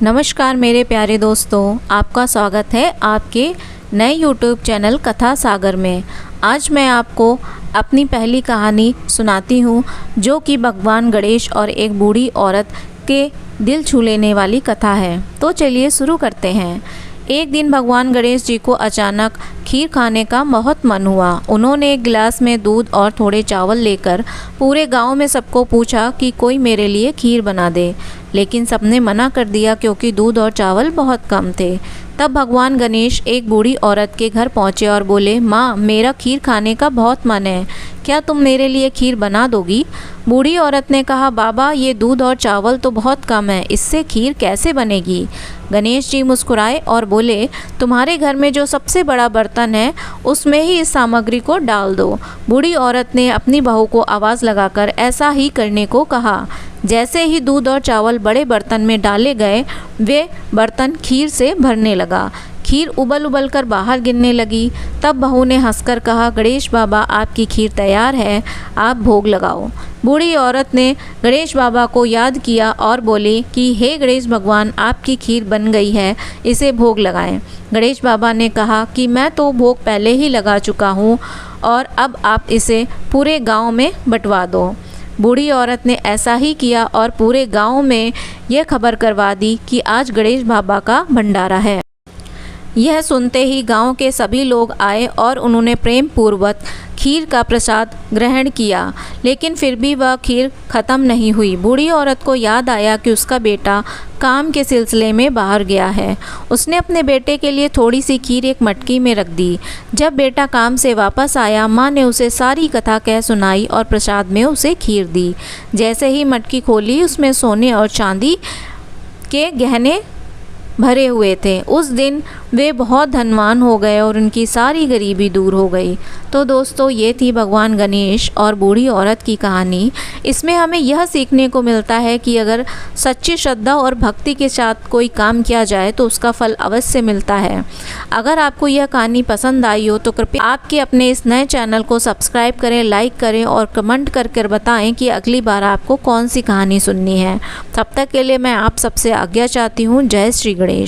नमस्कार मेरे प्यारे दोस्तों, आपका स्वागत है आपके नए YouTube चैनल कथा सागर में। आज मैं आपको अपनी पहली कहानी सुनाती हूँ जो कि भगवान गणेश और एक बूढ़ी औरत के दिल छू लेने वाली कथा है। तो चलिए शुरू करते हैं। एक दिन भगवान गणेश जी को अचानक खीर खाने का बहुत मन हुआ। उन्होंने एक गिलास में दूध और थोड़े चावल लेकर पूरे गांव में सबको पूछा कि कोई मेरे लिए खीर बना दे, लेकिन सबने मना कर दिया क्योंकि दूध और चावल बहुत कम थे। तब भगवान गणेश एक बूढ़ी औरत के घर पहुंचे और बोले, माँ, मेरा खीर खाने का बहुत मन है, क्या तुम मेरे लिए खीर बना दोगी? बूढ़ी औरत ने कहा, बाबा, ये दूध और चावल तो बहुत कम है, इससे खीर कैसे बनेगी? गणेश जी मुस्कुराए और बोले, तुम्हारे घर में जो सबसे बड़ा बर्तन है उसमें ही इस सामग्री को डाल दो। बूढ़ी औरत ने अपनी बहू को आवाज़ लगाकर ऐसा ही करने को कहा। जैसे ही दूध और चावल बड़े बर्तन में डाले गए, वे बर्तन खीर से भरने लगा। खीर उबल उबल कर बाहर गिरने लगी। तब बहू ने हंसकर कहा, गणेश बाबा, आपकी खीर तैयार है, आप भोग लगाओ। बूढ़ी औरत ने गणेश बाबा को याद किया और बोली कि हे गणेश भगवान, आपकी खीर बन गई है, इसे भोग लगाएं। गणेश बाबा ने कहा कि मैं तो भोग पहले ही लगा चुका हूँ और अब आप इसे पूरे गांव में बंटवा दो। बूढ़ी औरत ने ऐसा ही किया और पूरे गांव में यह खबर करवा दी कि आज गणेश बाबा का भंडारा है। यह सुनते ही गांव के सभी लोग आए और उन्होंने प्रेम पूर्वक खीर का प्रसाद ग्रहण किया, लेकिन फिर भी वह खीर खत्म नहीं हुई। बूढ़ी औरत को याद आया कि उसका बेटा काम के सिलसिले में बाहर गया है। उसने अपने बेटे के लिए थोड़ी सी खीर एक मटकी में रख दी। जब बेटा काम से वापस आया, माँ ने उसे सारी कथा कह सुनाई और प्रसाद में उसे खीर दी। जैसे ही मटकी खोली, उसमें सोने और चांदी के गहने भरे हुए थे। उस दिन वे बहुत धनवान हो गए और उनकी सारी गरीबी दूर हो गई। तो दोस्तों, ये थी भगवान गणेश और बूढ़ी औरत की कहानी। इसमें हमें यह सीखने को मिलता है कि अगर सच्ची श्रद्धा और भक्ति के साथ कोई काम किया जाए तो उसका फल अवश्य मिलता है। अगर आपको यह कहानी पसंद आई हो तो कृपया आपके अपने इस नए चैनल को सब्सक्राइब करें, लाइक करें और कमेंट करके बताएं कि अगली बार आपको कौन सी कहानी सुननी है। तब तक के लिए मैं आप सबसे आज्ञा चाहती हूँ। जय श्री गणेश।